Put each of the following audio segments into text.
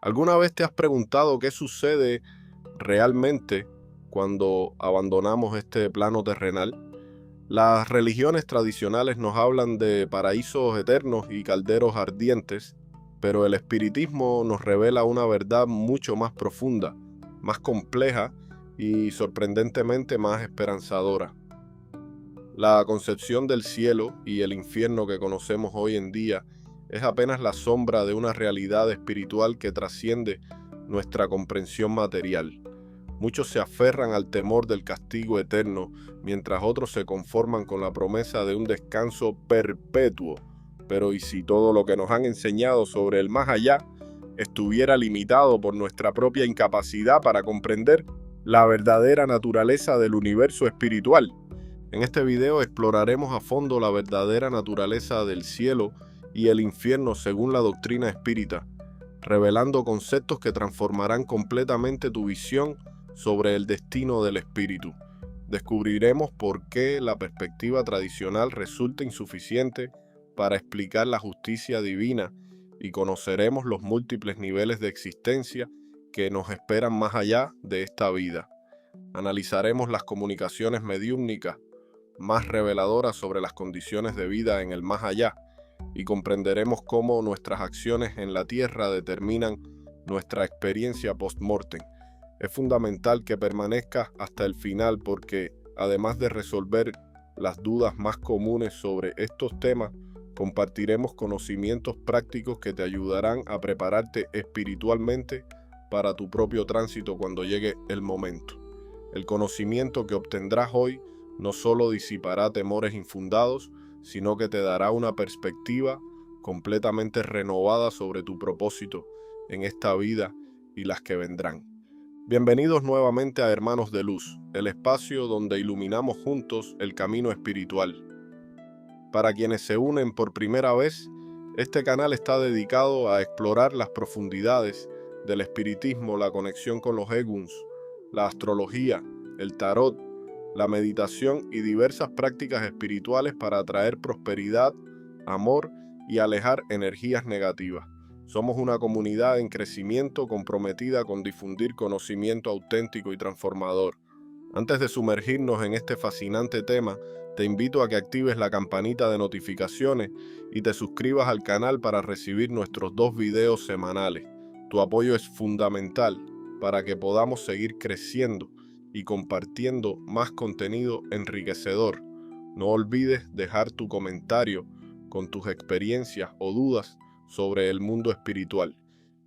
¿Alguna vez te has preguntado qué sucede realmente cuando abandonamos este plano terrenal? Las religiones tradicionales nos hablan de paraísos eternos y calderos ardientes, pero el espiritismo nos revela una verdad mucho más profunda, más compleja y sorprendentemente más esperanzadora. La concepción del cielo y el infierno que conocemos hoy en día es apenas la sombra de una realidad espiritual que trasciende nuestra comprensión material. Muchos se aferran al temor del castigo eterno, mientras otros se conforman con la promesa de un descanso perpetuo. Pero ¿y si todo lo que nos han enseñado sobre el más allá estuviera limitado por nuestra propia incapacidad para comprender la verdadera naturaleza del universo espiritual? En este video exploraremos a fondo la verdadera naturaleza del cielo y el infierno según la doctrina espírita, revelando conceptos que transformarán completamente tu visión sobre el destino del espíritu. Descubriremos por qué la perspectiva tradicional resulta insuficiente para explicar la justicia divina y conoceremos los múltiples niveles de existencia que nos esperan más allá de esta vida. Analizaremos las comunicaciones mediúmnicas más reveladoras sobre las condiciones de vida en el más allá y comprenderemos cómo nuestras acciones en la tierra determinan nuestra experiencia post-mortem. Es fundamental que permanezcas hasta el final porque, además de resolver las dudas más comunes sobre estos temas, compartiremos conocimientos prácticos que te ayudarán a prepararte espiritualmente para tu propio tránsito cuando llegue el momento. El conocimiento que obtendrás hoy no solo disipará temores infundados, sino que te dará una perspectiva completamente renovada sobre tu propósito en esta vida y las que vendrán. Bienvenidos nuevamente a Hermanos de Luz, el espacio donde iluminamos juntos el camino espiritual. Para quienes se unen por primera vez, este canal está dedicado a explorar las profundidades del espiritismo, la conexión con los eguns, la astrología, el tarot, la meditación y diversas prácticas espirituales para atraer prosperidad, amor y alejar energías negativas. Somos una comunidad en crecimiento comprometida con difundir conocimiento auténtico y transformador. Antes de sumergirnos en este fascinante tema, te invito a que actives la campanita de notificaciones y te suscribas al canal para recibir nuestros 2 videos semanales. Tu apoyo es fundamental para que podamos seguir creciendo y compartiendo más contenido enriquecedor. No olvides dejar tu comentario con tus experiencias o dudas sobre el mundo espiritual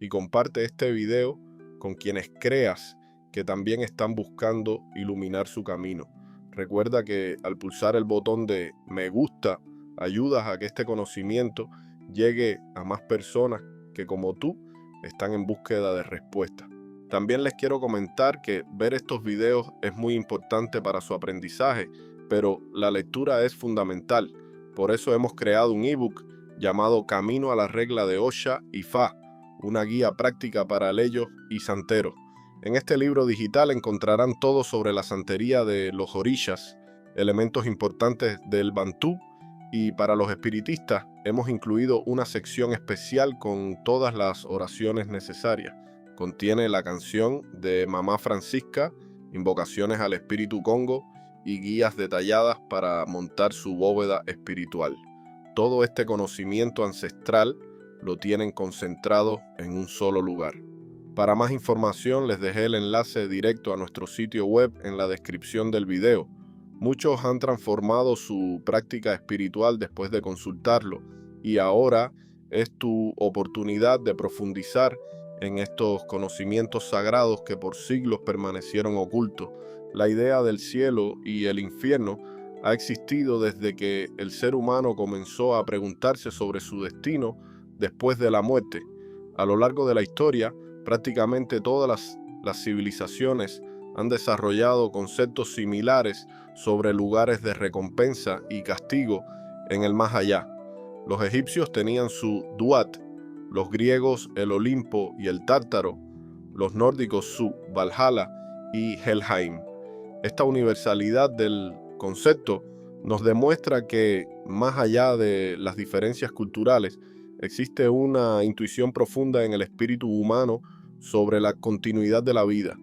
y comparte este video con quienes creas que también están buscando iluminar su camino. Recuerda que al pulsar el botón de me gusta, ayudas a que este conocimiento llegue a más personas que como tú están en búsqueda de respuestas. También les quiero comentar que ver estos videos es muy importante para su aprendizaje, pero la lectura es fundamental. Por eso hemos creado un ebook llamado Camino a la Regla de Osha y Fa, una guía práctica para leyos y santeros. En este libro digital encontrarán todo sobre la santería de los orishas, elementos importantes del bantú, y para los espiritistas hemos incluido una sección especial con todas las oraciones necesarias. Contiene la canción de Mamá Francisca, invocaciones al espíritu Congo y guías detalladas para montar su bóveda espiritual. Todo este conocimiento ancestral lo tienen concentrado en un solo lugar. Para más información les dejé el enlace directo a nuestro sitio web en la descripción del video. Muchos han transformado su práctica espiritual después de consultarlo y ahora es tu oportunidad de profundizar en estos conocimientos sagrados que por siglos permanecieron ocultos. La idea del cielo y el infierno ha existido desde que el ser humano comenzó a preguntarse sobre su destino después de la muerte. A lo largo de la historia, prácticamente todas las civilizaciones han desarrollado conceptos similares sobre lugares de recompensa y castigo en el más allá. Los egipcios tenían su Duat, los griegos el Olimpo y el Tártaro, los nórdicos su Valhalla y Helheim. Esta universalidad del concepto nos demuestra que, más allá de las diferencias culturales, Existe una intuición profunda en el espíritu humano sobre la continuidad de la vida.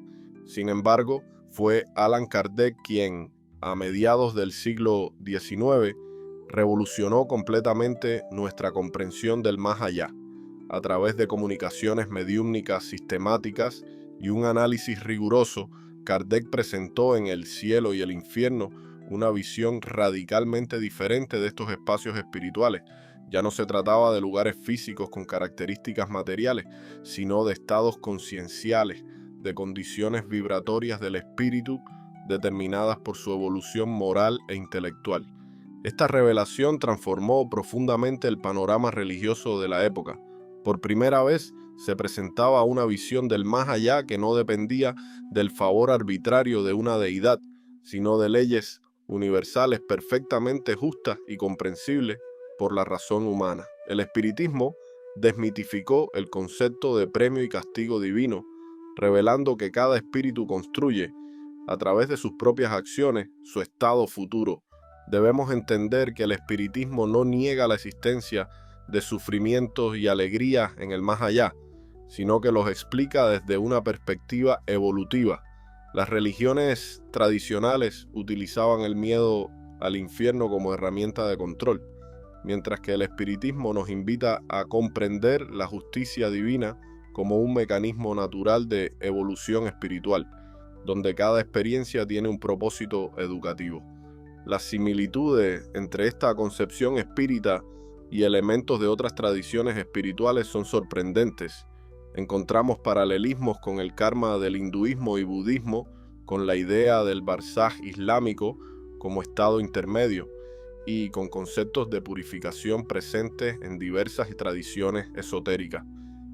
Sin embargo, fue Allan Kardec quien, a mediados del siglo XIX, revolucionó completamente nuestra comprensión del más allá, a través de comunicaciones mediúmnicas sistemáticas y un análisis riguroso. Kardec presentó en El cielo y el infierno una visión radicalmente diferente de estos espacios espirituales. Ya no se trataba de lugares físicos con características materiales, sino de estados concienciales, de condiciones vibratorias del espíritu determinadas por su evolución moral e intelectual. Esta revelación transformó profundamente el panorama religioso de la época. Por primera vez se presentaba una visión del más allá que no dependía del favor arbitrario de una deidad, sino de leyes universales perfectamente justas y comprensibles por la razón humana. El espiritismo desmitificó el concepto de premio y castigo divino, revelando que cada espíritu construye, a través de sus propias acciones, su estado futuro. Debemos entender que el espiritismo no niega la existencia de sufrimientos y alegrías en el más allá, sino que los explica desde una perspectiva evolutiva. Las religiones tradicionales utilizaban el miedo al infierno como herramienta de control, mientras que el espiritismo nos invita a comprender la justicia divina como un mecanismo natural de evolución espiritual, donde cada experiencia tiene un propósito educativo. Las similitudes entre esta concepción espírita y elementos de otras tradiciones espirituales son sorprendentes. Encontramos paralelismos con el karma del hinduismo y budismo, con la idea del barzaj islámico como estado intermedio, y con conceptos de purificación presentes en diversas tradiciones esotéricas.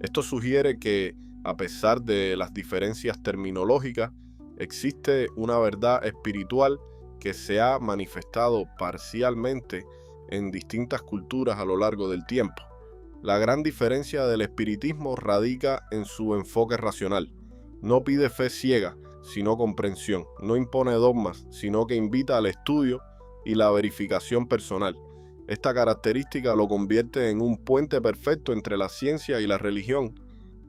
Esto sugiere que, a pesar de las diferencias terminológicas, existe una verdad espiritual que se ha manifestado parcialmente en distintas culturas a lo largo del tiempo. La gran diferencia del espiritismo radica en su enfoque racional. No pide fe ciega, sino comprensión. No impone dogmas, sino que invita al estudio y la verificación personal. Esta característica lo convierte en un puente perfecto entre la ciencia y la religión,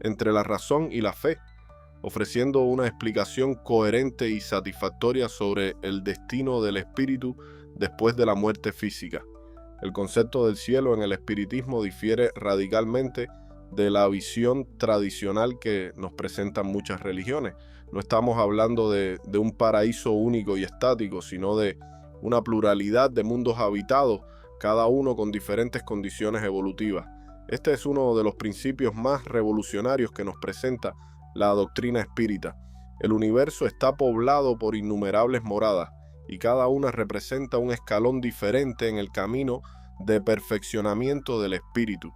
entre la razón y la fe, ofreciendo una explicación coherente y satisfactoria sobre el destino del espíritu después de la muerte física. El concepto del cielo en el espiritismo difiere radicalmente de la visión tradicional que nos presentan muchas religiones. No estamos hablando de un paraíso único y estático, sino de una pluralidad de mundos habitados, cada uno con diferentes condiciones evolutivas. Este es uno de los principios más revolucionarios que nos presenta la doctrina espírita. El universo está poblado por innumerables moradas, y cada una representa un escalón diferente en el camino de perfeccionamiento del espíritu.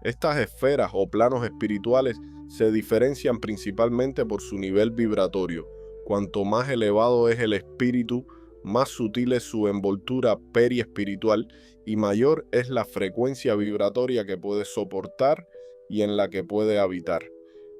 Estas esferas o planos espirituales se diferencian principalmente por su nivel vibratorio. Cuanto más elevado es el espíritu, más sutil es su envoltura periespiritual y mayor es la frecuencia vibratoria que puede soportar y en la que puede habitar.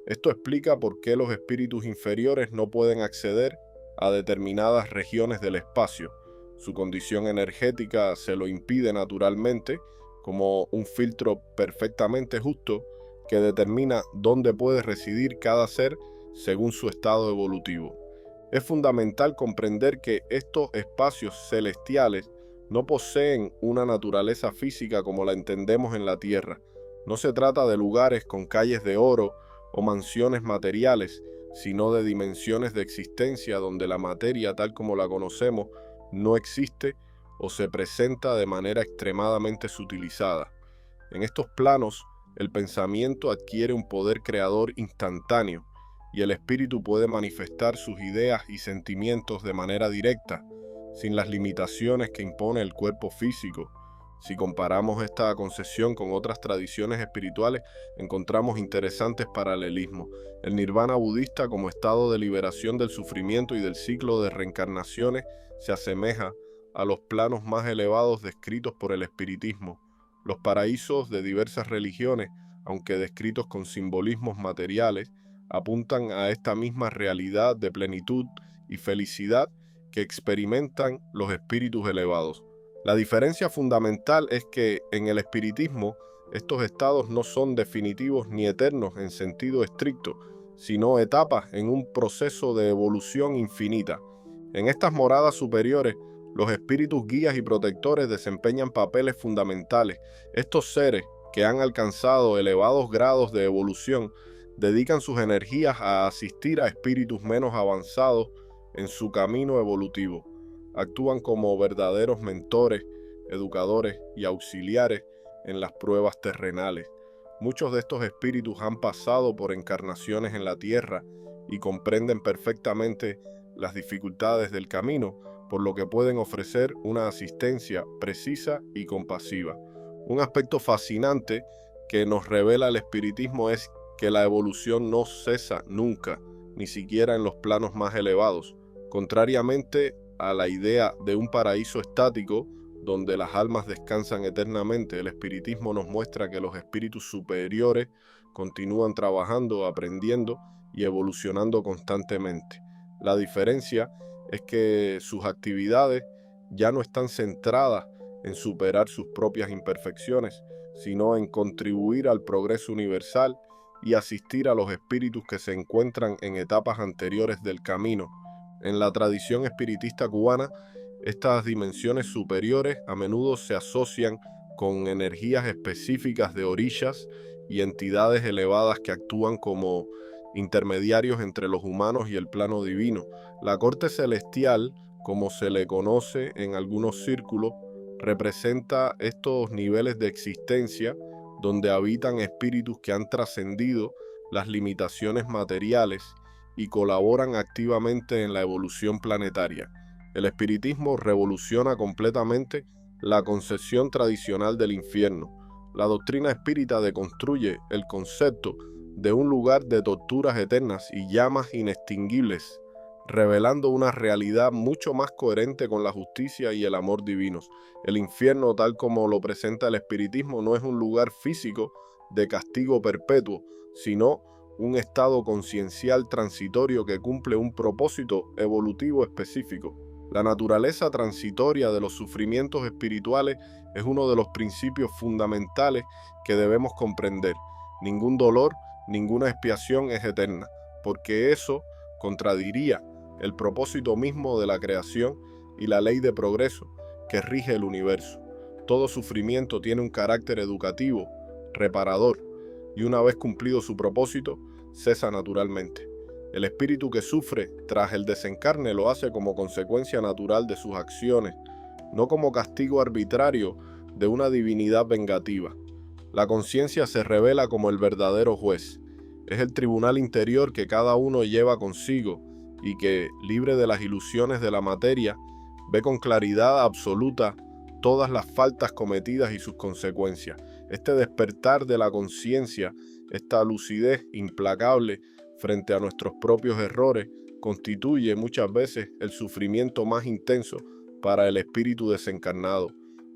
Esto explica por qué los espíritus inferiores no pueden acceder a determinadas regiones del espacio. Su condición energética se lo impide naturalmente, como un filtro perfectamente justo que determina dónde puede residir cada ser según su estado evolutivo. Es fundamental comprender que estos espacios celestiales no poseen una naturaleza física como la entendemos en la Tierra. No se trata de lugares con calles de oro o mansiones materiales, sino de dimensiones de existencia donde la materia tal como la conocemos no existe o se presenta de manera extremadamente sutilizada. En estos planos, el pensamiento adquiere un poder creador instantáneo y el espíritu puede manifestar sus ideas y sentimientos de manera directa, sin las limitaciones que impone el cuerpo físico. Si comparamos esta concesión con otras tradiciones espirituales, encontramos interesantes paralelismos. El nirvana budista como estado de liberación del sufrimiento y del ciclo de reencarnaciones se asemeja a los planos más elevados descritos por el espiritismo. Los paraísos de diversas religiones, aunque descritos con simbolismos materiales, apuntan a esta misma realidad de plenitud y felicidad que experimentan los espíritus elevados. La diferencia fundamental es que en el espiritismo Estos estados no son definitivos ni eternos en sentido estricto, sino etapas en un proceso de evolución infinita. En estas moradas superiores, los espíritus guías y protectores desempeñan papeles fundamentales. Estos seres, que han alcanzado elevados grados de evolución, dedican sus energías a asistir a espíritus menos avanzados en su camino evolutivo. Actúan como verdaderos mentores, educadores y auxiliares en las pruebas terrenales. Muchos de estos espíritus han pasado por encarnaciones en la tierra y comprenden perfectamente las dificultades del camino, por lo que pueden ofrecer una asistencia precisa y compasiva. Un aspecto fascinante que nos revela el espiritismo es que la evolución no cesa nunca, ni siquiera en los planos más elevados. Contrariamente a la idea de un paraíso estático, donde las almas descansan eternamente, el espiritismo nos muestra que los espíritus superiores continúan trabajando, aprendiendo y evolucionando constantemente. La diferencia es que sus actividades ya no están centradas en superar sus propias imperfecciones, sino en contribuir al progreso universal y asistir a los espíritus que se encuentran en etapas anteriores del camino. En la tradición espiritista cubana, estas dimensiones superiores a menudo se asocian con energías específicas de orishas y entidades elevadas que actúan como intermediarios entre los humanos y el plano divino. La corte celestial, como se le conoce en algunos círculos, representa estos niveles de existencia donde habitan espíritus que han trascendido las limitaciones materiales y colaboran activamente en la evolución planetaria. El espiritismo revoluciona completamente la concepción tradicional del infierno. La doctrina espírita deconstruye el concepto de un lugar de torturas eternas y llamas inextinguibles, revelando una realidad mucho más coherente con la justicia y el amor divinos. El infierno, tal como lo presenta el espiritismo, no es un lugar físico de castigo perpetuo, sino un estado conciencial transitorio que cumple un propósito evolutivo específico. La naturaleza transitoria de los sufrimientos espirituales es uno de los principios fundamentales que debemos comprender. Ningún dolor, ninguna expiación es eterna, porque eso contradiría el propósito mismo de la creación y la ley de progreso que rige el universo. Todo sufrimiento tiene un carácter educativo, reparador, y una vez cumplido su propósito, cesa naturalmente. El espíritu que sufre tras el desencarne lo hace como consecuencia natural de sus acciones, no como castigo arbitrario de una divinidad vengativa. La conciencia se revela como el verdadero juez. Es el tribunal interior que cada uno lleva consigo y que, libre de las ilusiones de la materia, ve con claridad absoluta todas las faltas cometidas y sus consecuencias. Este despertar de la conciencia, esta lucidez implacable frente a nuestros propios errores, constituye muchas veces el sufrimiento más intenso para el espíritu desencarnado.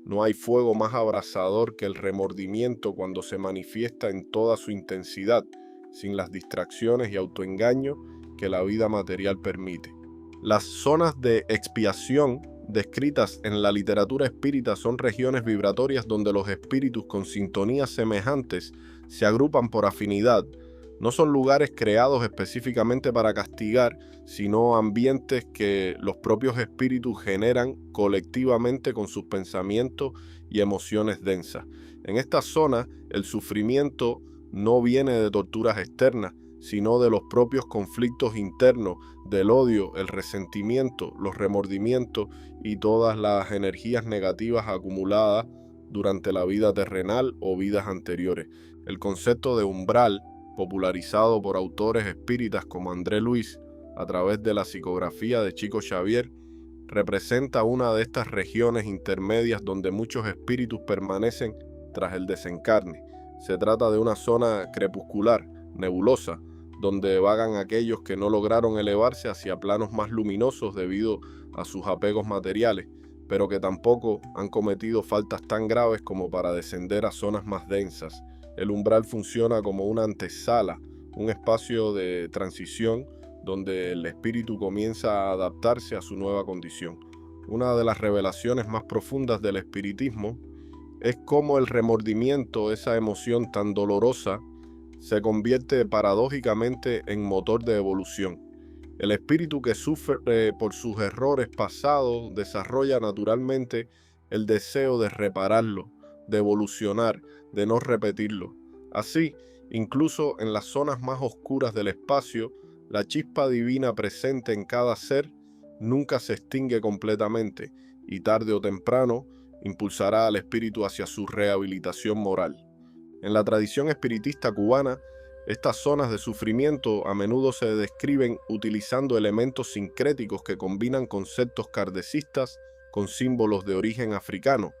No hay fuego más abrasador que el remordimiento cuando se manifiesta en toda su intensidad, sin las distracciones y autoengaños que la vida material permite. Las zonas de expiación descritas en la literatura espírita son regiones vibratorias donde los espíritus con sintonías semejantes se agrupan por afinidad. No son lugares creados específicamente para castigar, sino ambientes que los propios espíritus generan colectivamente con sus pensamientos y emociones densas. En esta zona, el sufrimiento no viene de torturas externas, sino de los propios conflictos internos, del odio, el resentimiento, los remordimientos y todas las energías negativas acumuladas durante la vida terrenal o vidas anteriores. El concepto de umbral, popularizado por autores espíritas como André Luis a través de la psicografía de Chico Xavier, representa una de estas regiones intermedias donde muchos espíritus permanecen tras el desencarne. Se trata de una zona crepuscular, nebulosa, donde vagan aquellos que no lograron elevarse hacia planos más luminosos debido a sus apegos materiales, pero que tampoco han cometido faltas tan graves como para descender a zonas más densas. El umbral funciona como una antesala, un espacio de transición donde el espíritu comienza a adaptarse a su nueva condición. Una de las revelaciones más profundas del espiritismo es como el remordimiento, esa emoción tan dolorosa, se convierte paradójicamente en motor de evolución. El espíritu que sufre por sus errores pasados desarrolla naturalmente el deseo de repararlo, de evolucionar, de no repetirlo. Así, incluso en las zonas más oscuras del espacio, la chispa divina presente en cada ser nunca se extingue completamente y tarde o temprano impulsará al espíritu hacia su rehabilitación moral. En la tradición espiritista cubana, estas zonas de sufrimiento a menudo se describen utilizando elementos sincréticos que combinan conceptos kardecistas con símbolos de origen africano.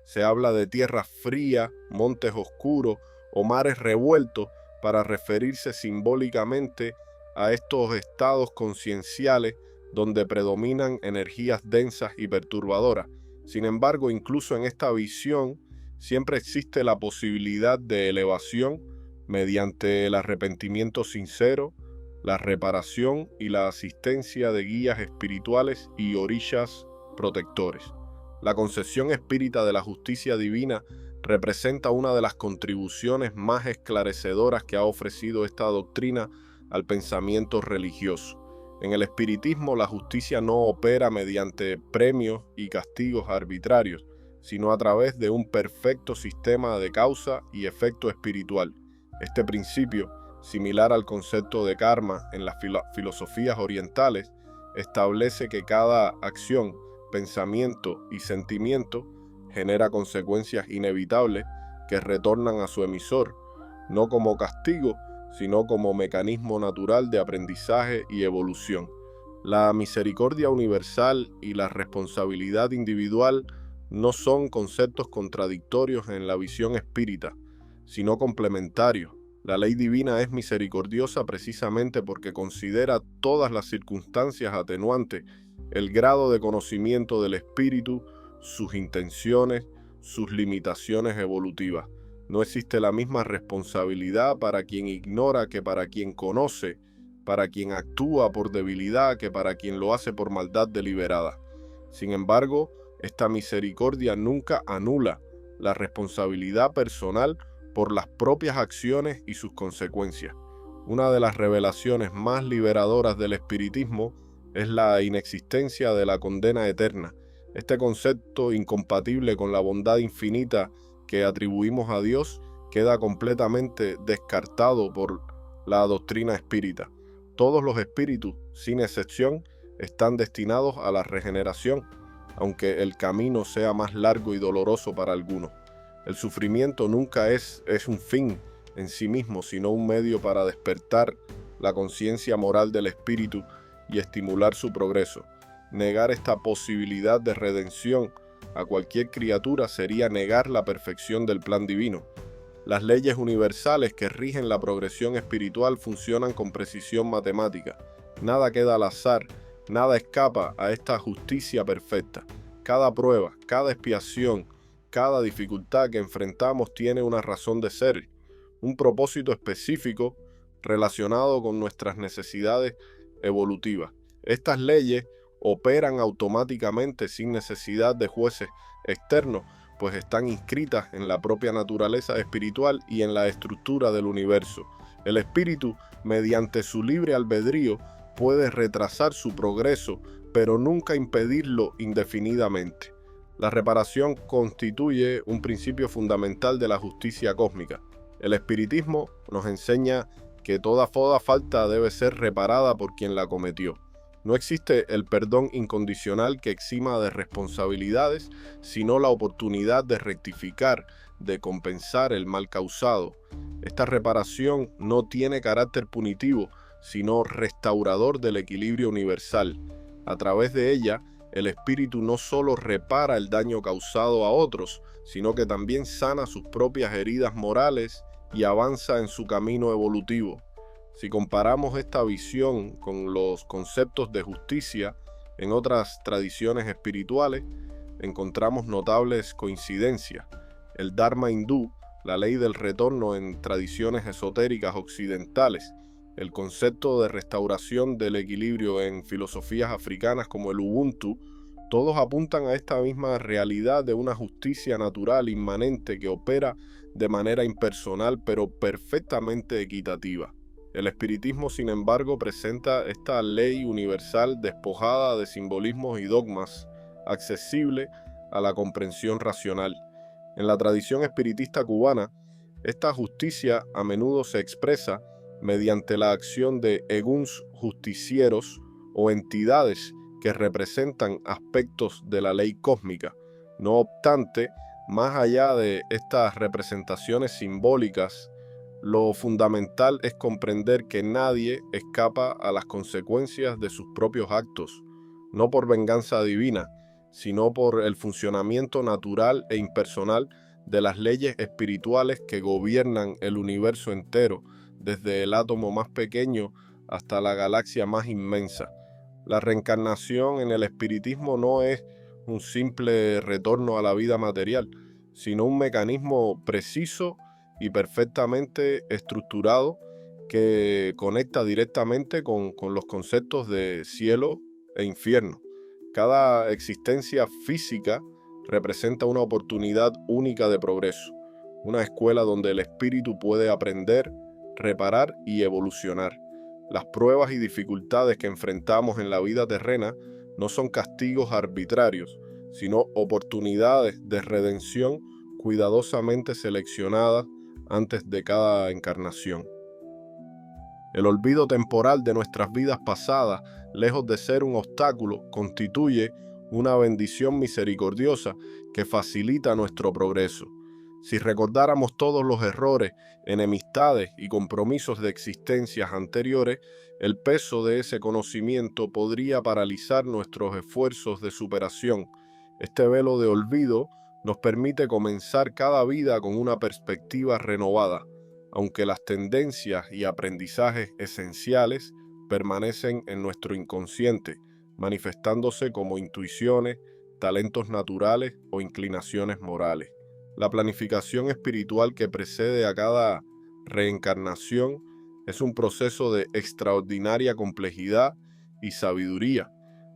Se habla de tierra fría, montes oscuros o mares revueltos para referirse simbólicamente a estos estados concienciales donde predominan energías densas y perturbadoras. Sin embargo, incluso en esta visión, siempre existe la posibilidad de elevación mediante el arrepentimiento sincero, la reparación y la asistencia de guías espirituales y orishas protectores. La concepción espírita de la justicia divina representa una de las contribuciones más esclarecedoras que ha ofrecido esta doctrina al pensamiento religioso. En el espiritismo, la justicia no opera mediante premios y castigos arbitrarios, sino a través de un perfecto sistema de causa y efecto espiritual. Este principio, similar al concepto de karma en las filosofías orientales, establece que cada acción, pensamiento y sentimiento genera consecuencias inevitables que retornan a su emisor, no como castigo, sino como mecanismo natural de aprendizaje y evolución. La misericordia universal y la responsabilidad individual no son conceptos contradictorios en la visión espírita, sino complementarios. La ley divina es misericordiosa precisamente porque considera todas las circunstancias atenuantes, el grado de conocimiento del espíritu, sus intenciones, sus limitaciones evolutivas. No existe la misma responsabilidad para quien ignora que para quien conoce, para quien actúa por debilidad que para quien lo hace por maldad deliberada. Sin embargo, esta misericordia nunca anula la responsabilidad personal por las propias acciones y sus consecuencias. Una de las revelaciones más liberadoras del espiritismo es la inexistencia de la condena eterna. Este concepto, incompatible con la bondad infinita que atribuimos a Dios, queda completamente descartado por la doctrina espírita. Todos los espíritus, sin excepción, están destinados a la regeneración, aunque el camino sea más largo y doloroso para algunos. El sufrimiento nunca es un fin en sí mismo, sino un medio para despertar la conciencia moral del espíritu y estimular su progreso. Negar esta posibilidad de redención a cualquier criatura sería negar la perfección del plan divino. Las leyes universales que rigen la progresión espiritual funcionan con precisión matemática. Nada queda al azar, nada escapa a esta justicia perfecta. Cada prueba, cada expiación, cada dificultad que enfrentamos tiene una razón de ser, un propósito específico relacionado con nuestras necesidades evolutivas. Estas leyes operan automáticamente sin necesidad de jueces externos, pues están inscritas en la propia naturaleza espiritual y en la estructura del universo. El espíritu, mediante su libre albedrío, puede retrasar su progreso, pero nunca impedirlo indefinidamente. La reparación constituye un principio fundamental de la justicia cósmica. El espiritismo nos enseña que toda falta debe ser reparada por quien la cometió. No existe el perdón incondicional que exima de responsabilidades, sino la oportunidad de rectificar, de compensar el mal causado. Esta reparación no tiene carácter punitivo, sino restaurador del equilibrio universal. A través de ella, el espíritu no solo repara el daño causado a otros, sino que también sana sus propias heridas morales y avanza en su camino evolutivo. Si comparamos esta visión con los conceptos de justicia en otras tradiciones espirituales, encontramos notables coincidencias. El Dharma hindú, la ley del retorno en tradiciones esotéricas occidentales, el concepto de restauración del equilibrio en filosofías africanas como el Ubuntu Todos apuntan a esta misma realidad de una justicia natural inmanente que opera de manera impersonal pero perfectamente equitativa. El espiritismo, sin embargo, presenta esta ley universal despojada de simbolismos y dogmas, accesible a la comprensión racional. En la tradición espiritista cubana, esta justicia a menudo se expresa mediante la acción de eguns justicieros o entidades que representan aspectos de la ley cósmica. No obstante, más allá de estas representaciones simbólicas, lo fundamental es comprender que nadie escapa a las consecuencias de sus propios actos, no por venganza divina, sino por el funcionamiento natural e impersonal de las leyes espirituales que gobiernan el universo entero, desde el átomo más pequeño hasta la galaxia más inmensa. La reencarnación en el espiritismo no es un simple retorno a la vida material, sino un mecanismo preciso y perfectamente estructurado que conecta directamente con los conceptos de cielo e infierno. Cada existencia física representa una oportunidad única de progreso, una escuela donde el espíritu puede aprender, reparar y evolucionar. Las pruebas y dificultades que enfrentamos en la vida terrena no son castigos arbitrarios, sino oportunidades de redención cuidadosamente seleccionadas antes de cada encarnación. El olvido temporal de nuestras vidas pasadas, lejos de ser un obstáculo, constituye una bendición misericordiosa que facilita nuestro progreso. Si recordáramos todos los errores, enemistades y compromisos de existencias anteriores, el peso de ese conocimiento podría paralizar nuestros esfuerzos de superación. Este velo de olvido nos permite comenzar cada vida con una perspectiva renovada, aunque las tendencias y aprendizajes esenciales permanecen en nuestro inconsciente, manifestándose como intuiciones, talentos naturales o inclinaciones morales. La planificación espiritual que precede a cada reencarnación es un proceso de extraordinaria complejidad y sabiduría.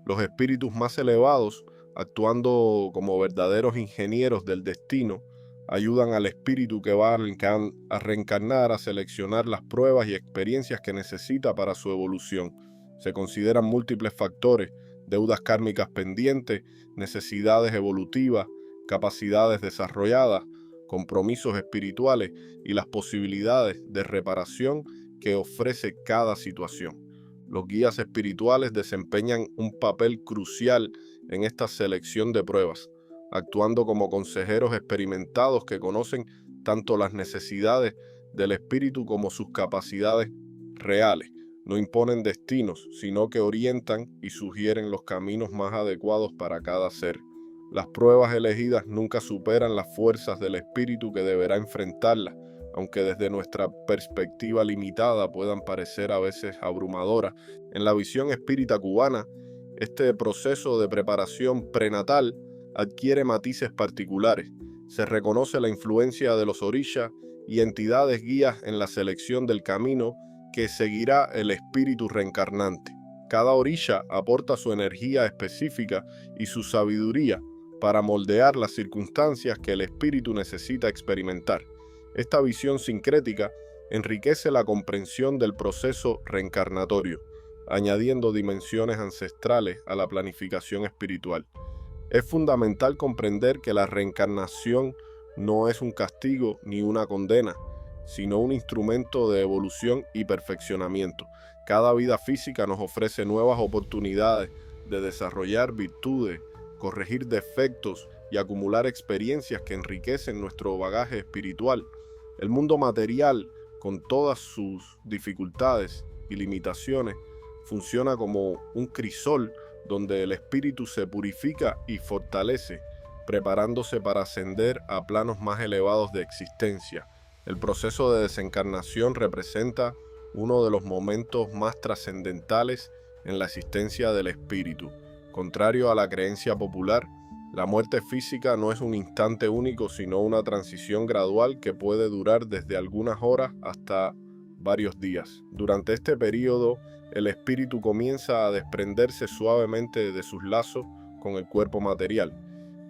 Los espíritus más elevados, actuando como verdaderos ingenieros del destino, ayudan al espíritu que va a reencarnar a seleccionar las pruebas y experiencias que necesita para su evolución. Se consideran múltiples factores: deudas kármicas pendientes, necesidades evolutivas, capacidades desarrolladas, compromisos espirituales y las posibilidades de reparación que ofrece cada situación. Los guías espirituales desempeñan un papel crucial en esta selección de pruebas, actuando como consejeros experimentados que conocen tanto las necesidades del espíritu como sus capacidades reales. No imponen destinos, sino que orientan y sugieren los caminos más adecuados para cada ser. Las pruebas elegidas nunca superan las fuerzas del espíritu que deberá enfrentarlas, aunque desde nuestra perspectiva limitada puedan parecer a veces abrumadoras. En la visión espírita cubana, este proceso de preparación prenatal adquiere matices particulares. Se reconoce la influencia de los orishas y entidades guías en la selección del camino que seguirá el espíritu reencarnante. Cada orisha aporta su energía específica y su sabiduría para moldear las circunstancias que el espíritu necesita experimentar. Esta visión sincrética enriquece la comprensión del proceso reencarnatorio, añadiendo dimensiones ancestrales a la planificación espiritual. Es fundamental comprender que la reencarnación no es un castigo ni una condena, sino un instrumento de evolución y perfeccionamiento. Cada vida física nos ofrece nuevas oportunidades de desarrollar virtudes, corregir defectos y acumular experiencias que enriquecen nuestro bagaje espiritual. El mundo material, con todas sus dificultades y limitaciones, funciona como un crisol donde el espíritu se purifica y fortalece, preparándose para ascender a planos más elevados de existencia. El proceso de desencarnación representa uno de los momentos más trascendentales en la existencia del espíritu. Contrario a la creencia popular, la muerte física no es un instante único, sino una transición gradual que puede durar desde algunas horas hasta varios días. Durante este periodo, el espíritu comienza a desprenderse suavemente de sus lazos, con el cuerpo material,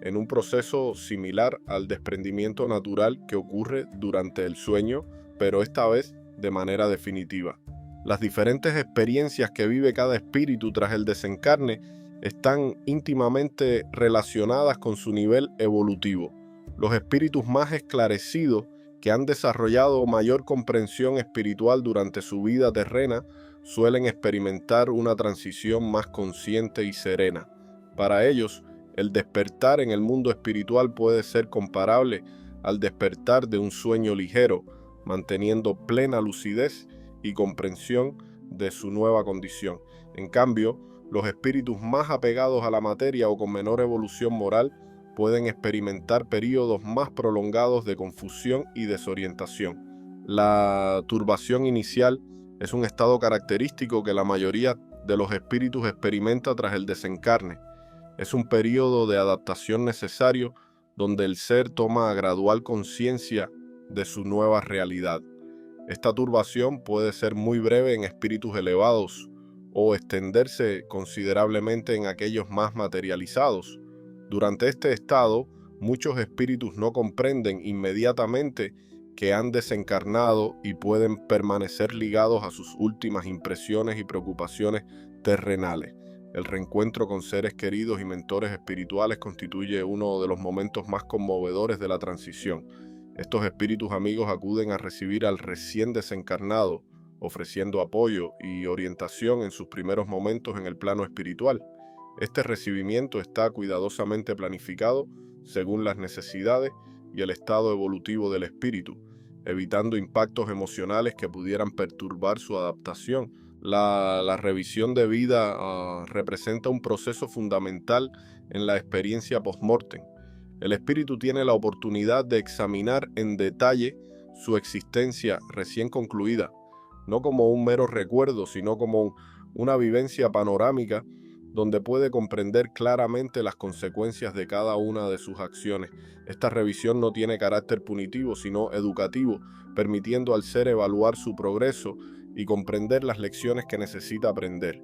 en un proceso similar al desprendimiento natural que ocurre durante el sueño, pero esta vez de manera definitiva. Las diferentes experiencias que vive cada espíritu tras el desencarne están íntimamente relacionadas con su nivel evolutivo. Los espíritus más esclarecidos, que han desarrollado mayor comprensión espiritual durante su vida terrena, suelen experimentar una transición más consciente y serena. Para ellos, el despertar en el mundo espiritual puede ser comparable al despertar de un sueño ligero, manteniendo plena lucidez y comprensión de su nueva condición. En cambio, los espíritus más apegados a la materia o con menor evolución moral pueden experimentar periodos más prolongados de confusión y desorientación. La turbación inicial es un estado característico que la mayoría de los espíritus experimenta tras el desencarne. Es un periodo de adaptación necesario donde el ser toma gradual conciencia de su nueva realidad. Esta turbación puede ser muy breve en espíritus elevados o extenderse considerablemente en aquellos más materializados. Durante este estado, muchos espíritus no comprenden inmediatamente que han desencarnado y pueden permanecer ligados a sus últimas impresiones y preocupaciones terrenales. El reencuentro con seres queridos y mentores espirituales constituye uno de los momentos más conmovedores de la transición. Estos espíritus amigos acuden a recibir al recién desencarnado, ofreciendo apoyo y orientación en sus primeros momentos en el plano espiritual. Este recibimiento está cuidadosamente planificado según las necesidades y el estado evolutivo del espíritu, evitando impactos emocionales que pudieran perturbar su adaptación. La revisión de vida representa un proceso fundamental en la experiencia post-mortem. El espíritu tiene la oportunidad de examinar en detalle su existencia recién concluida, no como un mero recuerdo, sino como una vivencia panorámica donde puede comprender claramente las consecuencias de cada una de sus acciones. Esta revisión no tiene carácter punitivo, sino educativo, permitiendo al ser evaluar su progreso y comprender las lecciones que necesita aprender.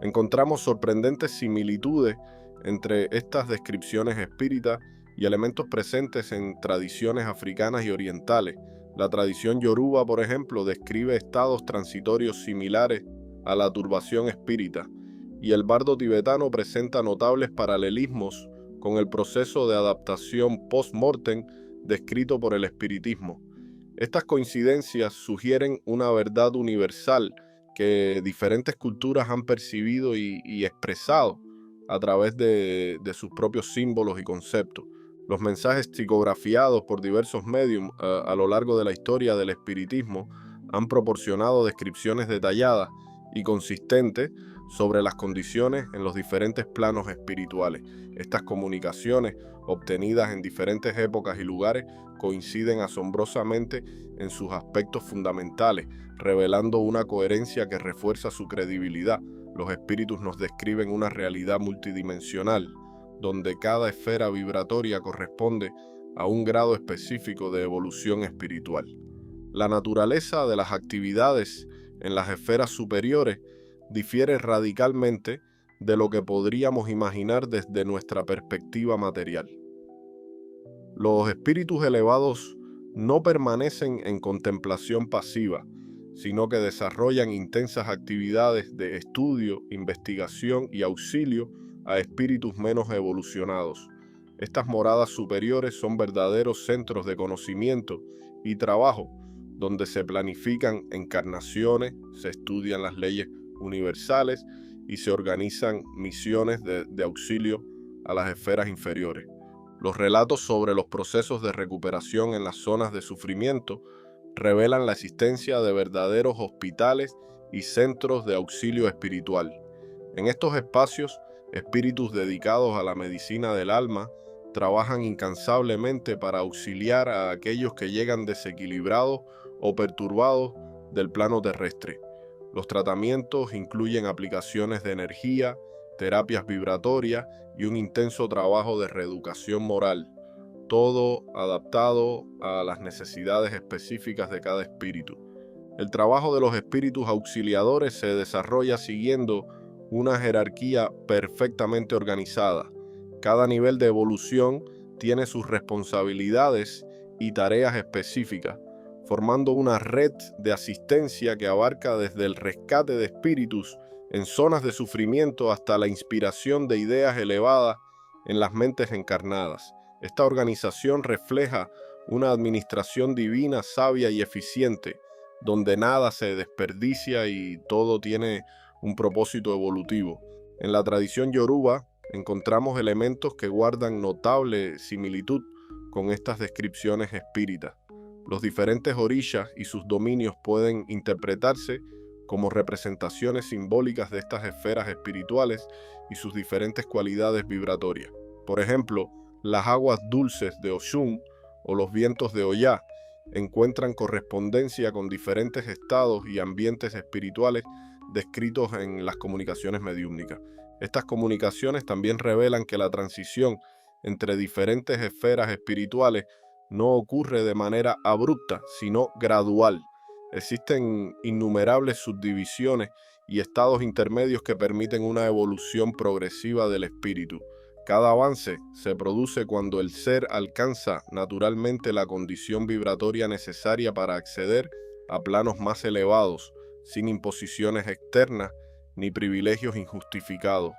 Encontramos sorprendentes similitudes entre estas descripciones espíritas y elementos presentes en tradiciones africanas y orientales. La tradición yoruba, por ejemplo, describe estados transitorios similares a la turbación espírita, y el bardo tibetano presenta notables paralelismos con el proceso de adaptación post-mortem descrito por el espiritismo. Estas coincidencias sugieren una verdad universal que diferentes culturas han percibido y expresado a través de sus propios símbolos y conceptos. Los mensajes psicografiados por diversos medios a lo largo de la historia del espiritismo han proporcionado descripciones detalladas y consistentes sobre las condiciones en los diferentes planos espirituales. Estas comunicaciones, obtenidas en diferentes épocas y lugares, coinciden asombrosamente en sus aspectos fundamentales, revelando una coherencia que refuerza su credibilidad. Los espíritus nos describen una realidad multidimensional, donde cada esfera vibratoria corresponde a un grado específico de evolución espiritual. La naturaleza de las actividades en las esferas superiores difiere radicalmente de lo que podríamos imaginar desde nuestra perspectiva material. Los espíritus elevados no permanecen en contemplación pasiva, sino que desarrollan intensas actividades de estudio, investigación y auxilio a espíritus menos evolucionados. Estas moradas superiores son verdaderos centros de conocimiento y trabajo, donde se planifican encarnaciones, se estudian las leyes universales y se organizan misiones de auxilio a las esferas inferiores. Los relatos sobre los procesos de recuperación en las zonas de sufrimiento revelan la existencia de verdaderos hospitales y centros de auxilio espiritual. En estos espacios, espíritus dedicados a la medicina del alma trabajan incansablemente para auxiliar a aquellos que llegan desequilibrados o perturbados del plano terrestre. Los tratamientos incluyen aplicaciones de energía, terapias vibratorias y un intenso trabajo de reeducación moral, todo adaptado a las necesidades específicas de cada espíritu. El trabajo de los espíritus auxiliadores se desarrolla siguiendo una jerarquía perfectamente organizada. Cada nivel de evolución tiene sus responsabilidades y tareas específicas, formando una red de asistencia que abarca desde el rescate de espíritus en zonas de sufrimiento hasta la inspiración de ideas elevadas en las mentes encarnadas. Esta organización refleja una administración divina, sabia y eficiente, donde nada se desperdicia y todo tiene un propósito evolutivo. En la tradición yoruba encontramos elementos que guardan notable similitud con estas descripciones espíritas. Los diferentes orishas y sus dominios pueden interpretarse como representaciones simbólicas de estas esferas espirituales y sus diferentes cualidades vibratorias. Por ejemplo, las aguas dulces de Oshun o los vientos de Oya encuentran correspondencia con diferentes estados y ambientes espirituales descritos en las comunicaciones mediúmnicas. Estas comunicaciones también revelan que la transición entre diferentes esferas espirituales no ocurre de manera abrupta, sino gradual. Existen innumerables subdivisiones y estados intermedios que permiten una evolución progresiva del espíritu. Cada avance se produce cuando el ser alcanza naturalmente la condición vibratoria necesaria para acceder a planos más elevados, sin imposiciones externas ni privilegios injustificados.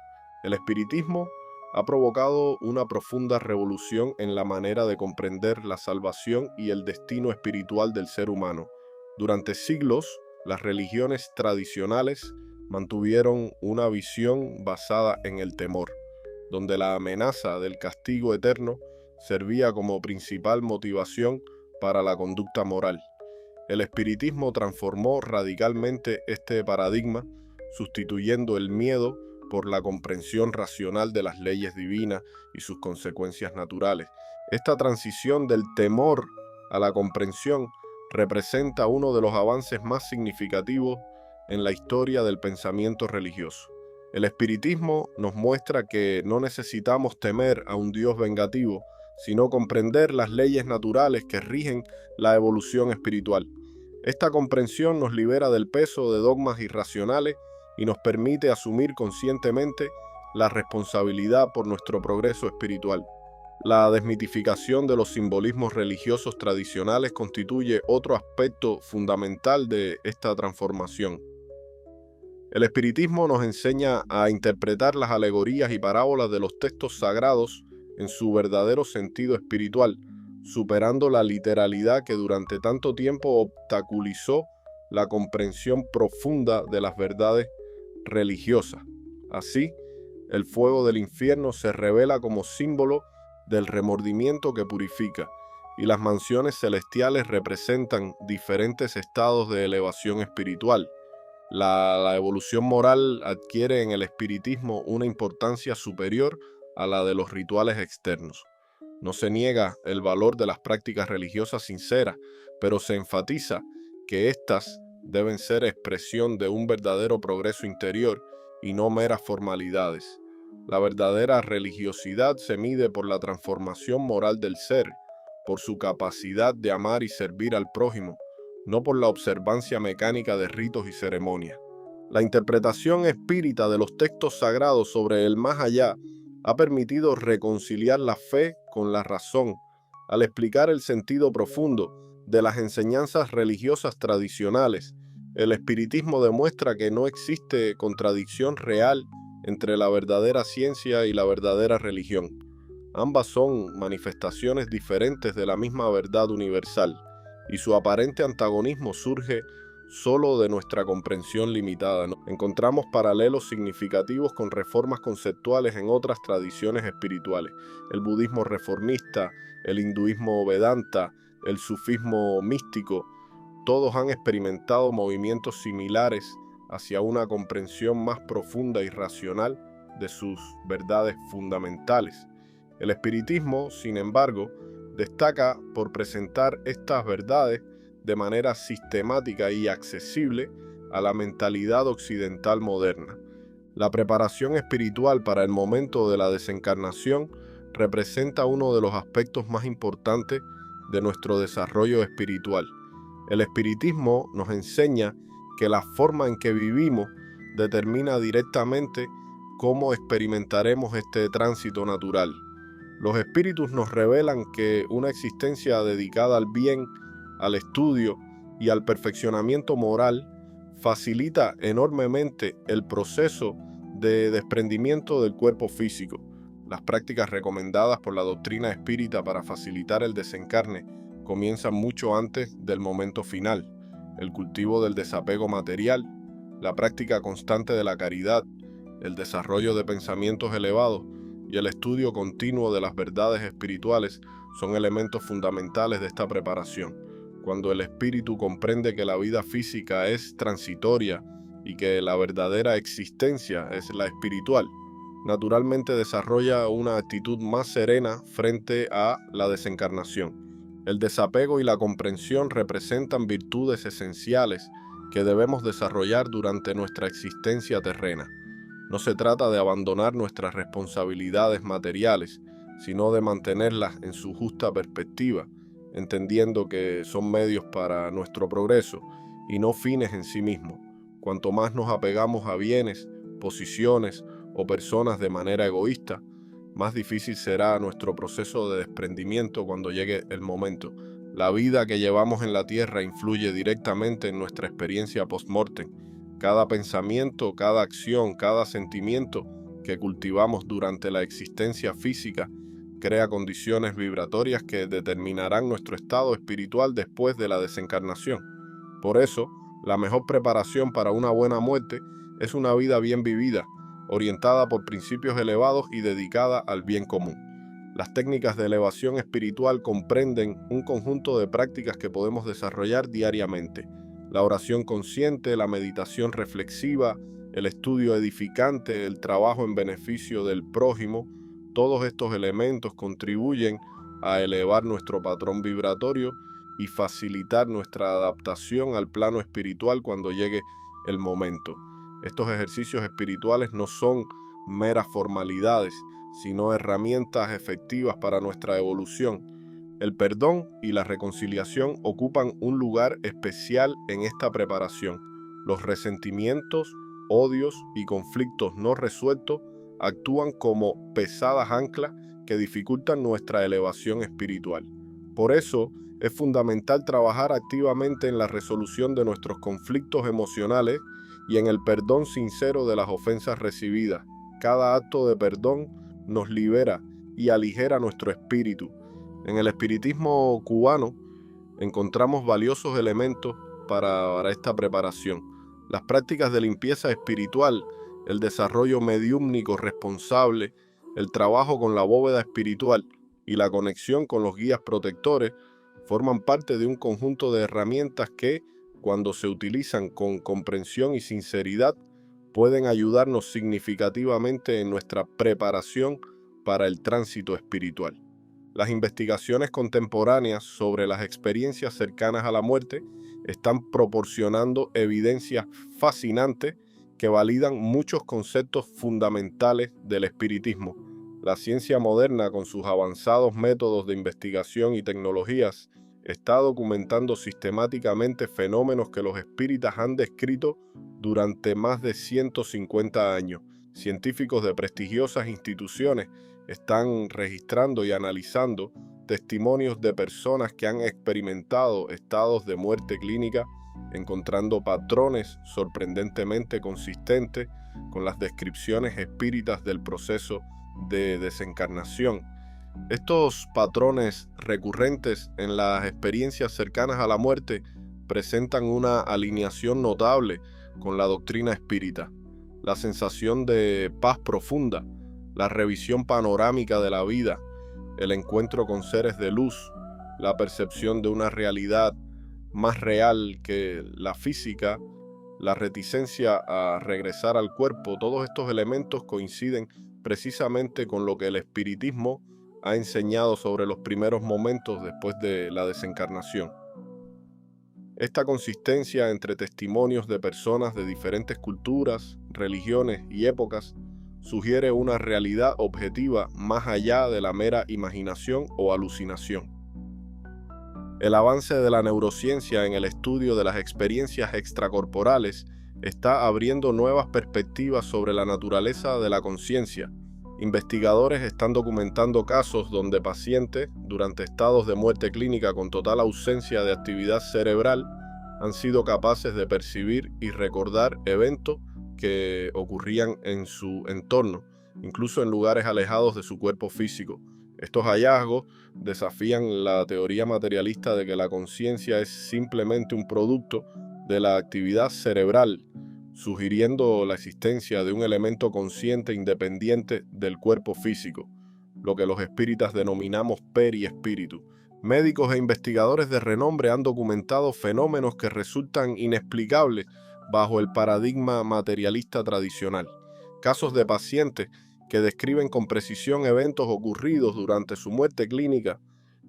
El espiritismo ha provocado una profunda revolución en la manera de comprender la salvación y el destino espiritual del ser humano. Durante siglos, las religiones tradicionales mantuvieron una visión basada en el temor, donde la amenaza del castigo eterno servía como principal motivación para la conducta moral. El espiritismo transformó radicalmente este paradigma, sustituyendo el miedo por la comprensión racional de las leyes divinas y sus consecuencias naturales. Esta transición del temor a la comprensión representa uno de los avances más significativos en la historia del pensamiento religioso. El espiritismo nos muestra que no necesitamos temer a un Dios vengativo, sino comprender las leyes naturales que rigen la evolución espiritual. Esta comprensión nos libera del peso de dogmas irracionales y nos permite asumir conscientemente la responsabilidad por nuestro progreso espiritual. La desmitificación de los simbolismos religiosos tradicionales constituye otro aspecto fundamental de esta transformación. El espiritismo nos enseña a interpretar las alegorías y parábolas de los textos sagrados en su verdadero sentido espiritual, superando la literalidad que durante tanto tiempo obstaculizó la comprensión profunda de las verdades religiosas. Así, el fuego del infierno se revela como símbolo del remordimiento que purifica, y las mansiones celestiales representan diferentes estados de elevación espiritual. La evolución moral adquiere en el espiritismo una importancia superior a la de los rituales externos. No se niega el valor de las prácticas religiosas sinceras, pero se enfatiza que éstas deben ser expresión de un verdadero progreso interior y no meras formalidades. La verdadera religiosidad se mide por la transformación moral del ser, por su capacidad de amar y servir al prójimo, no por la observancia mecánica de ritos y ceremonias. La interpretación espírita de los textos sagrados sobre el más allá ha permitido reconciliar la fe con la razón, al explicar el sentido profundo de las enseñanzas religiosas tradicionales. El espiritismo demuestra que no existe contradicción real entre la verdadera ciencia y la verdadera religión. Ambas son manifestaciones diferentes de la misma verdad universal, y su aparente antagonismo surge solo de nuestra comprensión limitada. Encontramos paralelos significativos con reformas conceptuales en otras tradiciones espirituales. El budismo reformista, el hinduismo vedanta, el sufismo místico, todos han experimentado movimientos similares hacia una comprensión más profunda y racional de sus verdades fundamentales. El espiritismo, sin embargo, destaca por presentar estas verdades de manera sistemática y accesible a la mentalidad occidental moderna. La preparación espiritual para el momento de la desencarnación representa uno de los aspectos más importantes de nuestro desarrollo espiritual. El espiritismo nos enseña que la forma en que vivimos determina directamente cómo experimentaremos este tránsito natural. Los espíritus nos revelan que una existencia dedicada al bien, al estudio y al perfeccionamiento moral facilita enormemente el proceso de desprendimiento del cuerpo físico. Las prácticas recomendadas por la doctrina espírita para facilitar el desencarne comienzan mucho antes del momento final. El cultivo del desapego material, la práctica constante de la caridad, el desarrollo de pensamientos elevados y el estudio continuo de las verdades espirituales son elementos fundamentales de esta preparación. Cuando el espíritu comprende que la vida física es transitoria y que la verdadera existencia es la espiritual, naturalmente desarrolla una actitud más serena frente a la desencarnación. El desapego y la comprensión representan virtudes esenciales que debemos desarrollar durante nuestra existencia terrena. No se trata de abandonar nuestras responsabilidades materiales, sino de mantenerlas en su justa perspectiva, entendiendo que son medios para nuestro progreso y no fines en sí mismos. Cuanto más nos apegamos a bienes, posiciones o personas de manera egoísta, más difícil será nuestro proceso de desprendimiento cuando llegue el momento. La vida que llevamos en la tierra influye directamente en nuestra experiencia post-mortem. Cada pensamiento, cada acción, cada sentimiento que cultivamos durante la existencia física crea condiciones vibratorias que determinarán nuestro estado espiritual después de la desencarnación. Por eso, la mejor preparación para una buena muerte es una vida bien vivida, orientada por principios elevados y dedicada al bien común. Las técnicas de elevación espiritual comprenden un conjunto de prácticas que podemos desarrollar diariamente. La oración consciente, la meditación reflexiva, el estudio edificante, el trabajo en beneficio del prójimo, todos estos elementos contribuyen a elevar nuestro patrón vibratorio y facilitar nuestra adaptación al plano espiritual cuando llegue el momento. Estos ejercicios espirituales no son meras formalidades, sino herramientas efectivas para nuestra evolución. El perdón y la reconciliación ocupan un lugar especial en esta preparación. Los resentimientos, odios y conflictos no resueltos actúan como pesadas anclas que dificultan nuestra elevación espiritual. Por eso, es fundamental trabajar activamente en la resolución de nuestros conflictos emocionales y en el perdón sincero de las ofensas recibidas. Cada acto de perdón nos libera y aligera nuestro espíritu. En el espiritismo cubano encontramos valiosos elementos para esta preparación. Las prácticas de limpieza espiritual, el desarrollo mediúmnico responsable, el trabajo con la bóveda espiritual y la conexión con los guías protectores forman parte de un conjunto de herramientas que, cuando se utilizan con comprensión y sinceridad, pueden ayudarnos significativamente en nuestra preparación para el tránsito espiritual. Las investigaciones contemporáneas sobre las experiencias cercanas a la muerte están proporcionando evidencias fascinantes que validan muchos conceptos fundamentales del espiritismo. La ciencia moderna, con sus avanzados métodos de investigación y tecnologías, está documentando sistemáticamente fenómenos que los espíritas han descrito durante más de 150 años. Científicos de prestigiosas instituciones están registrando y analizando testimonios de personas que han experimentado estados de muerte clínica, encontrando patrones sorprendentemente consistentes con las descripciones espíritas del proceso de desencarnación. Estos patrones recurrentes en las experiencias cercanas a la muerte presentan una alineación notable con la doctrina espírita. La sensación de paz profunda, la revisión panorámica de la vida, el encuentro con seres de luz, la percepción de una realidad más real que la física, la reticencia a regresar al cuerpo, todos estos elementos coinciden precisamente con lo que el espiritismo ha enseñado sobre los primeros momentos después de la desencarnación. Esta consistencia entre testimonios de personas de diferentes culturas, religiones y épocas sugiere una realidad objetiva más allá de la mera imaginación o alucinación. El avance de la neurociencia en el estudio de las experiencias extracorporales está abriendo nuevas perspectivas sobre la naturaleza de la conciencia. Investigadores están documentando casos donde pacientes, durante estados de muerte clínica con total ausencia de actividad cerebral, han sido capaces de percibir y recordar eventos que ocurrían en su entorno, incluso en lugares alejados de su cuerpo físico. Estos hallazgos desafían la teoría materialista de que la conciencia es simplemente un producto de la actividad cerebral, sugiriendo la existencia de un elemento consciente independiente del cuerpo físico, lo que los espíritas denominamos periespíritu. Médicos e investigadores de renombre han documentado fenómenos que resultan inexplicables bajo el paradigma materialista tradicional. Casos de pacientes que describen con precisión eventos ocurridos durante su muerte clínica,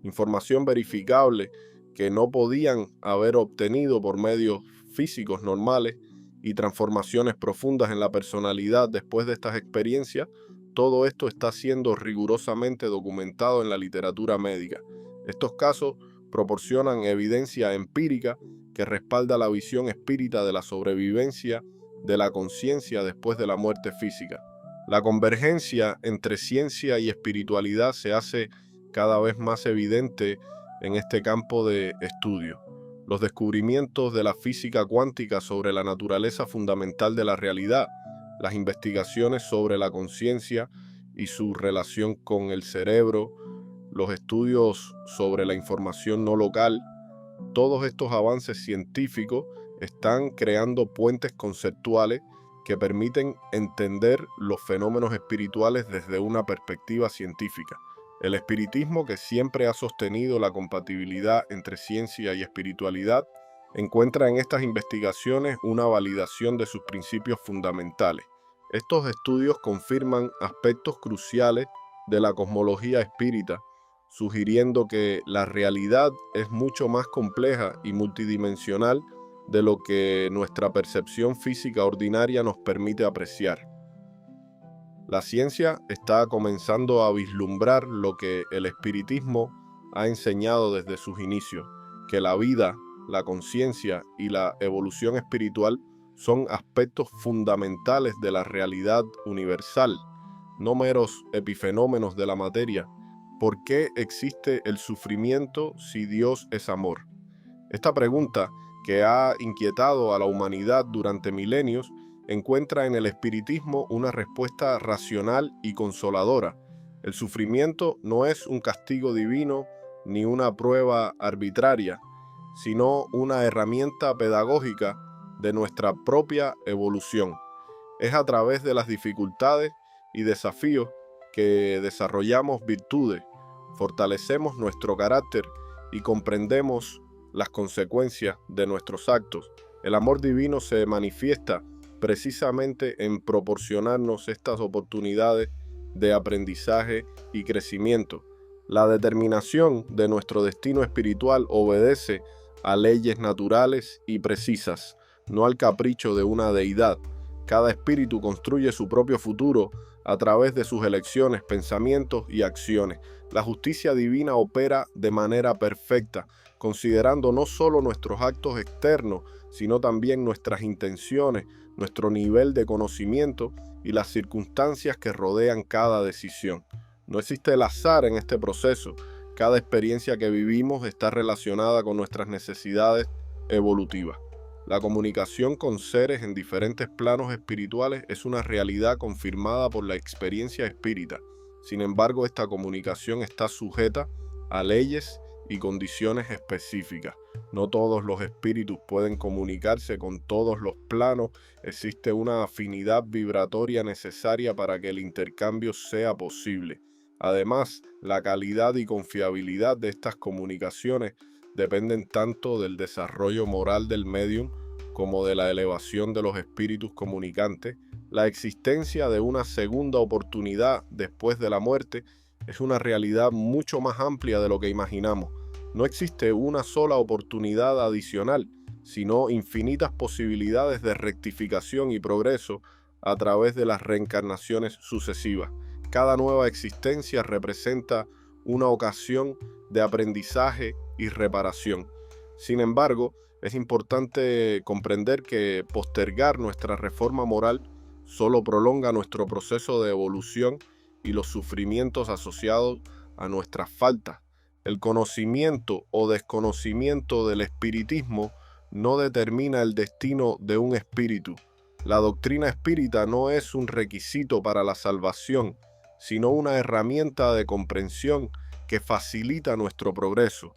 información verificable que no podían haber obtenido por medios físicos normales y transformaciones profundas en la personalidad después de estas experiencias. Todo esto está siendo rigurosamente documentado en la literatura médica. Estos casos proporcionan evidencia empírica que respalda la visión espírita de la sobrevivencia de la conciencia después de la muerte física. La convergencia entre ciencia y espiritualidad se hace cada vez más evidente en este campo de estudio. Los descubrimientos de la física cuántica sobre la naturaleza fundamental de la realidad, las investigaciones sobre la conciencia y su relación con el cerebro, los estudios sobre la información no local, todos estos avances científicos están creando puentes conceptuales que permiten entender los fenómenos espirituales desde una perspectiva científica. El espiritismo, que siempre ha sostenido la compatibilidad entre ciencia y espiritualidad, encuentra en estas investigaciones una validación de sus principios fundamentales. Estos estudios confirman aspectos cruciales de la cosmología espírita, sugiriendo que la realidad es mucho más compleja y multidimensional de lo que nuestra percepción física ordinaria nos permite apreciar. La ciencia está comenzando a vislumbrar lo que el espiritismo ha enseñado desde sus inicios, que la vida, la conciencia y la evolución espiritual son aspectos fundamentales de la realidad universal, no meros epifenómenos de la materia. ¿Por qué existe el sufrimiento si Dios es amor? Esta pregunta, que ha inquietado a la humanidad durante milenios, encuentra en el espiritismo una respuesta racional y consoladora. El sufrimiento no es un castigo divino ni una prueba arbitraria, sino una herramienta pedagógica de nuestra propia evolución. Es a través de las dificultades y desafíos que desarrollamos virtudes, fortalecemos nuestro carácter y comprendemos las consecuencias de nuestros actos. El amor divino se manifiesta precisamente en proporcionarnos estas oportunidades de aprendizaje y crecimiento. La determinación de nuestro destino espiritual obedece a leyes naturales y precisas, no al capricho de una deidad. Cada espíritu construye su propio futuro a través de sus elecciones, pensamientos y acciones. La justicia divina opera de manera perfecta, considerando no solo nuestros actos externos, sino también nuestras intenciones, nuestro nivel de conocimiento y las circunstancias que rodean cada decisión. No existe el azar en este proceso. Cada experiencia que vivimos está relacionada con nuestras necesidades evolutivas. La comunicación con seres en diferentes planos espirituales es una realidad confirmada por la experiencia espírita. Sin embargo, esta comunicación está sujeta a leyes y condiciones específicas. No todos los espíritus pueden comunicarse con todos los planos. Existe una afinidad vibratoria necesaria para que el intercambio sea posible. Además, la calidad y confiabilidad de estas comunicaciones dependen tanto del desarrollo moral del médium como de la elevación de los espíritus comunicantes. La existencia de una segunda oportunidad después de la muerte es una realidad mucho más amplia de lo que imaginamos. No existe una sola oportunidad adicional, sino infinitas posibilidades de rectificación y progreso a través de las reencarnaciones sucesivas. Cada nueva existencia representa una ocasión de aprendizaje y reparación. Sin embargo, Es importante comprender que postergar nuestra reforma moral solo prolonga nuestro proceso de evolución y los sufrimientos asociados a nuestras faltas. El conocimiento o desconocimiento del espiritismo no determina el destino de un espíritu. La doctrina espírita no es un requisito para la salvación, sino una herramienta de comprensión que facilita nuestro progreso.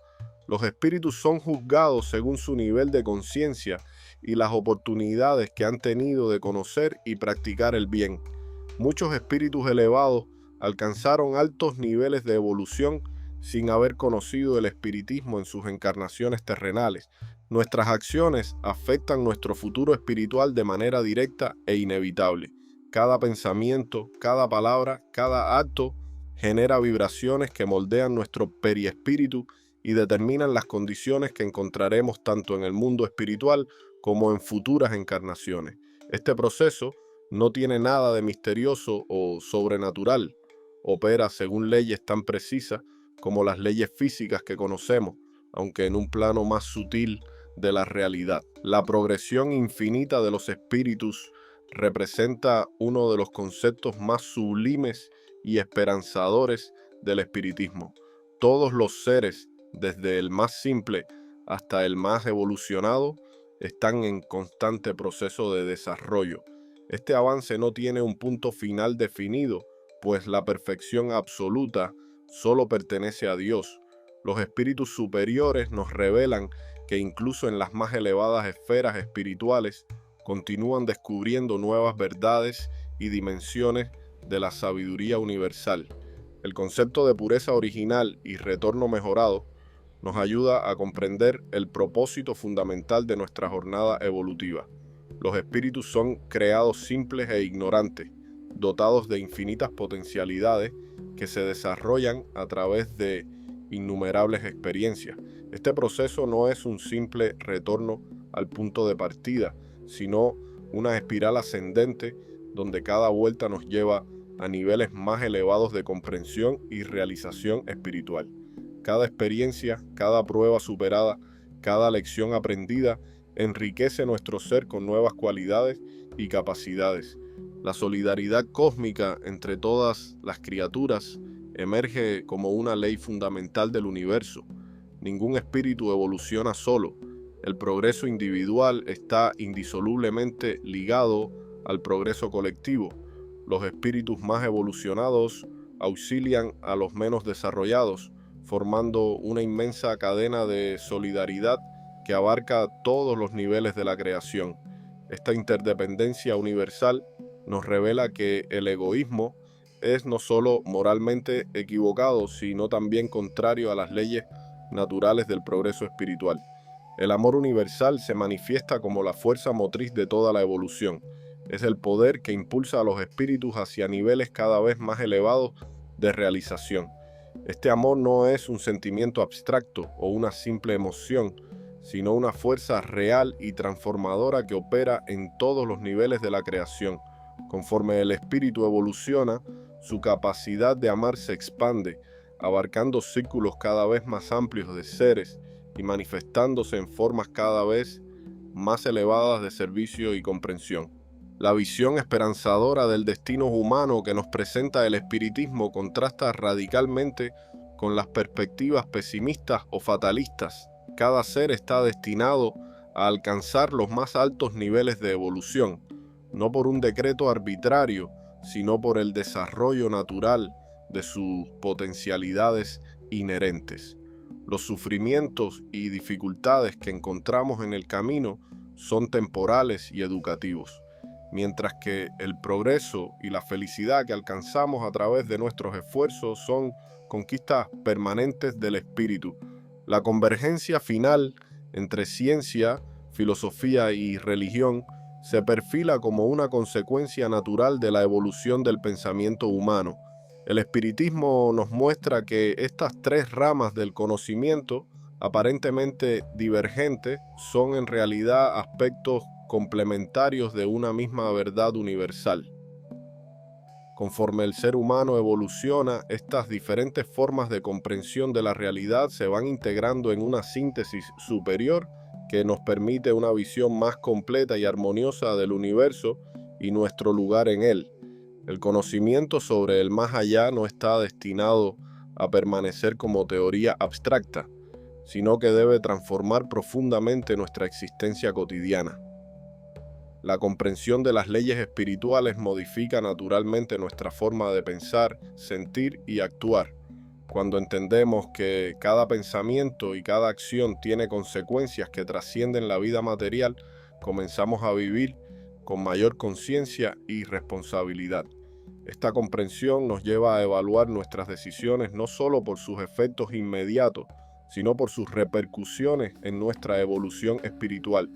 Los espíritus son juzgados según su nivel de conciencia y las oportunidades que han tenido de conocer y practicar el bien. Muchos espíritus elevados alcanzaron altos niveles de evolución sin haber conocido el espiritismo en sus encarnaciones terrenales. Nuestras acciones afectan nuestro futuro espiritual de manera directa e inevitable. Cada pensamiento, cada palabra, cada acto genera vibraciones que moldean nuestro periespíritu y determinan las condiciones que encontraremos tanto en el mundo espiritual como en futuras encarnaciones. Este proceso no tiene nada de misterioso o sobrenatural. Opera según leyes tan precisas como las leyes físicas que conocemos, aunque en un plano más sutil de la realidad. La progresión infinita de los espíritus representa uno de los conceptos más sublimes y esperanzadores del espiritismo. Todos los seres, desde el más simple hasta el más evolucionado, están en constante proceso de desarrollo. Este avance no tiene un punto final definido, pues la perfección absoluta solo pertenece a Dios. Los espíritus superiores nos revelan que incluso en las más elevadas esferas espirituales continúan descubriendo nuevas verdades y dimensiones de la sabiduría universal. El concepto de pureza original y retorno mejorado nos ayuda a comprender el propósito fundamental de nuestra jornada evolutiva. Los espíritus son creados simples e ignorantes, dotados de infinitas potencialidades que se desarrollan a través de innumerables experiencias. Este proceso no es un simple retorno al punto de partida, sino una espiral ascendente donde cada vuelta nos lleva a niveles más elevados de comprensión y realización espiritual. Cada experiencia, cada prueba superada, cada lección aprendida enriquece nuestro ser con nuevas cualidades y capacidades. La solidaridad cósmica entre todas las criaturas emerge como una ley fundamental del universo. Ningún espíritu evoluciona solo. El progreso individual está indisolublemente ligado al progreso colectivo. Los espíritus más evolucionados auxilian a los menos desarrollados, formando una inmensa cadena de solidaridad que abarca todos los niveles de la creación. Esta interdependencia universal nos revela que el egoísmo es no solo moralmente equivocado, sino también contrario a las leyes naturales del progreso espiritual. El amor universal se manifiesta como la fuerza motriz de toda la evolución. Es el poder que impulsa a los espíritus hacia niveles cada vez más elevados de realización. Este amor no es un sentimiento abstracto o una simple emoción, sino una fuerza real y transformadora que opera en todos los niveles de la creación. Conforme el espíritu evoluciona, su capacidad de amar se expande, abarcando círculos cada vez más amplios de seres y manifestándose en formas cada vez más elevadas de servicio y comprensión. La visión esperanzadora del destino humano que nos presenta el espiritismo contrasta radicalmente con las perspectivas pesimistas o fatalistas. Cada ser está destinado a alcanzar los más altos niveles de evolución, no por un decreto arbitrario, sino por el desarrollo natural de sus potencialidades inherentes. Los sufrimientos y dificultades que encontramos en el camino son temporales y educativos, mientras que el progreso y la felicidad que alcanzamos a través de nuestros esfuerzos son conquistas permanentes del espíritu. La convergencia final entre ciencia, filosofía y religión se perfila como una consecuencia natural de la evolución del pensamiento humano. El espiritismo nos muestra que estas tres ramas del conocimiento, aparentemente divergentes, son en realidad aspectos complementarios de una misma verdad universal. Conforme el ser humano evoluciona, estas diferentes formas de comprensión de la realidad se van integrando en una síntesis superior que nos permite una visión más completa y armoniosa del universo y nuestro lugar en él. El conocimiento sobre el más allá no está destinado a permanecer como teoría abstracta, sino que debe transformar profundamente nuestra existencia cotidiana. La comprensión de las leyes espirituales modifica naturalmente nuestra forma de pensar, sentir y actuar. Cuando entendemos que cada pensamiento y cada acción tiene consecuencias que trascienden la vida material, comenzamos a vivir con mayor conciencia y responsabilidad. Esta comprensión nos lleva a evaluar nuestras decisiones no solo por sus efectos inmediatos, sino por sus repercusiones en nuestra evolución espiritual.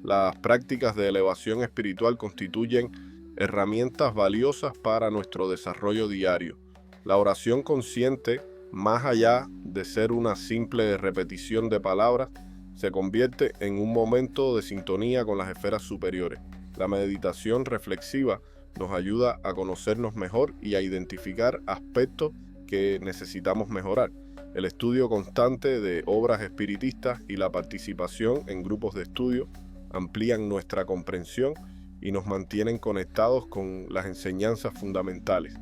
Las prácticas de elevación espiritual constituyen herramientas valiosas para nuestro desarrollo diario. La oración consciente, más allá de ser una simple repetición de palabras, se convierte en un momento de sintonía con las esferas superiores. La meditación reflexiva nos ayuda a conocernos mejor y a identificar aspectos que necesitamos mejorar. El estudio constante de obras espiritistas y la participación en grupos de estudio amplían nuestra comprensión y nos mantienen conectados con las enseñanzas fundamentales.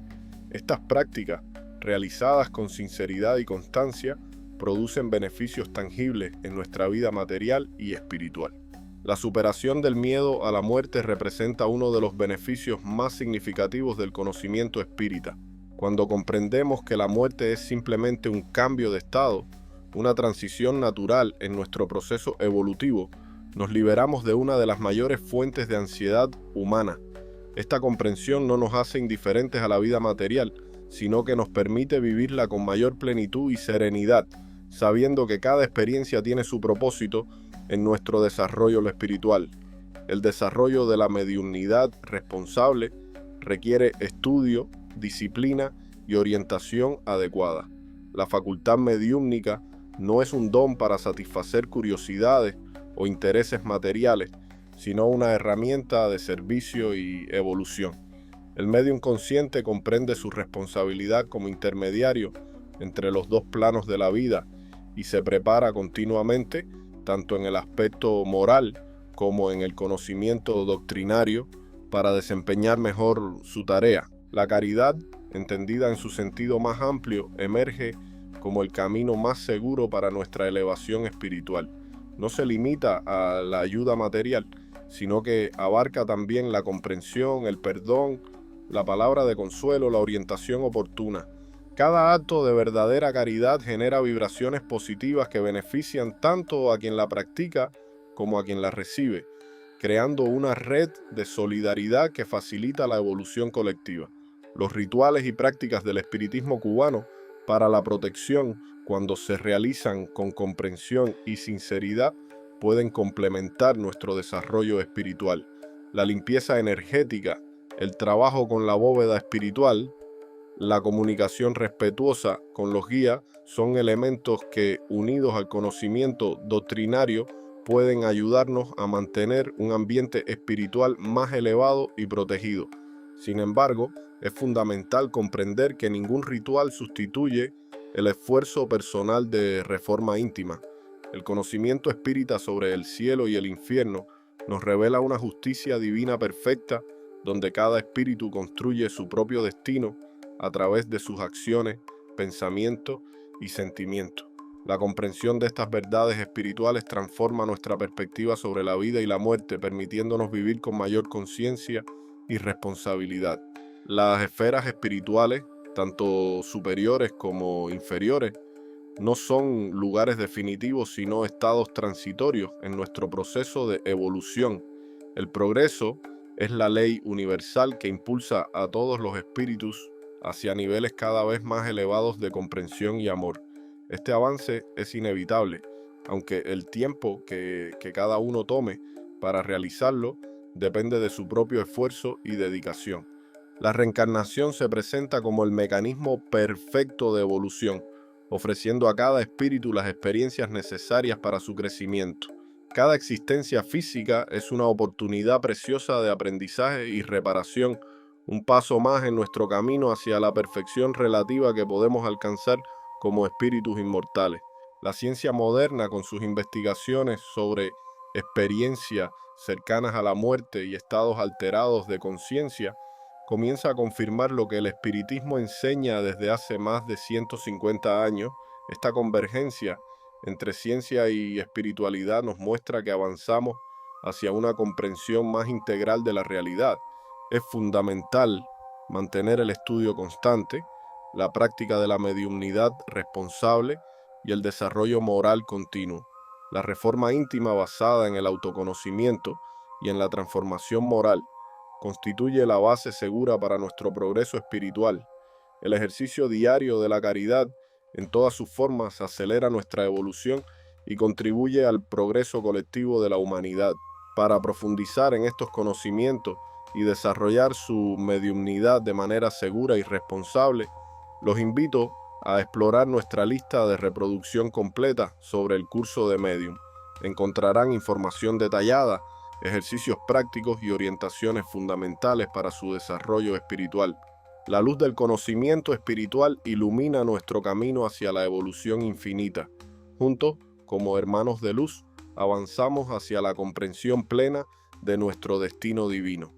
Estas prácticas, realizadas con sinceridad y constancia, producen beneficios tangibles en nuestra vida material y espiritual. La superación del miedo a la muerte representa uno de los beneficios más significativos del conocimiento espírita. Cuando comprendemos que la muerte es simplemente un cambio de estado, una transición natural en nuestro proceso evolutivo, nos liberamos de una de las mayores fuentes de ansiedad humana. Esta comprensión no nos hace indiferentes a la vida material, sino que nos permite vivirla con mayor plenitud y serenidad, sabiendo que cada experiencia tiene su propósito en nuestro desarrollo espiritual. El desarrollo de la mediunidad responsable requiere estudio, disciplina y orientación adecuada. La facultad mediúmnica no es un don para satisfacer curiosidades o intereses materiales, sino una herramienta de servicio y evolución. El medium consciente comprende su responsabilidad como intermediario entre los dos planos de la vida y se prepara continuamente, tanto en el aspecto moral como en el conocimiento doctrinario, para desempeñar mejor su tarea. La caridad, entendida en su sentido más amplio, emerge como el camino más seguro para nuestra elevación espiritual. No se limita a la ayuda material, sino que abarca también la comprensión, el perdón, la palabra de consuelo, la orientación oportuna. Cada acto de verdadera caridad genera vibraciones positivas que benefician tanto a quien la practica como a quien la recibe, creando una red de solidaridad que facilita la evolución colectiva. Los rituales y prácticas del espiritismo cubano para la protección, cuando se realizan con comprensión y sinceridad, pueden complementar nuestro desarrollo espiritual. La limpieza energética, el trabajo con la bóveda espiritual, la comunicación respetuosa con los guías son elementos que, unidos al conocimiento doctrinario, pueden ayudarnos a mantener un ambiente espiritual más elevado y protegido. Sin embargo, es fundamental comprender que ningún ritual sustituye el esfuerzo personal de reforma íntima. El conocimiento espírita sobre el cielo y el infierno nos revela una justicia divina perfecta, donde cada espíritu construye su propio destino a través de sus acciones, pensamientos y sentimientos. La comprensión de estas verdades espirituales transforma nuestra perspectiva sobre la vida y la muerte, permitiéndonos vivir con mayor conciencia y responsabilidad. Las esferas espirituales, tanto superiores como inferiores, no son lugares definitivos, sino estados transitorios en nuestro proceso de evolución. El progreso es la ley universal que impulsa a todos los espíritus hacia niveles cada vez más elevados de comprensión y amor. Este avance es inevitable, aunque el tiempo que cada uno tome para realizarlo depende de su propio esfuerzo y dedicación. La reencarnación se presenta como el mecanismo perfecto de evolución, ofreciendo a cada espíritu las experiencias necesarias para su crecimiento. Cada existencia física es una oportunidad preciosa de aprendizaje y reparación, un paso más en nuestro camino hacia la perfección relativa que podemos alcanzar como espíritus inmortales. La ciencia moderna, con sus investigaciones sobre experiencias cercanas a la muerte y estados alterados de conciencia, comienza a confirmar lo que el espiritismo enseña desde hace más de 150 años. Esta convergencia entre ciencia y espiritualidad nos muestra que avanzamos hacia una comprensión más integral de la realidad. Es fundamental mantener el estudio constante, la práctica de la mediumnidad responsable y el desarrollo moral continuo. La reforma íntima basada en el autoconocimiento y en la transformación moral constituye la base segura para nuestro progreso espiritual. El ejercicio diario de la caridad en todas sus formas acelera nuestra evolución y contribuye al progreso colectivo de la humanidad. Para profundizar en estos conocimientos y desarrollar su mediumnidad de manera segura y responsable, los invito a explorar nuestra lista de reproducción completa sobre el curso de Medium. Encontrarán información detallada, ejercicios prácticos y orientaciones fundamentales para su desarrollo espiritual. La luz del conocimiento espiritual ilumina nuestro camino hacia la evolución infinita. Juntos, como hermanos de luz, avanzamos hacia la comprensión plena de nuestro destino divino.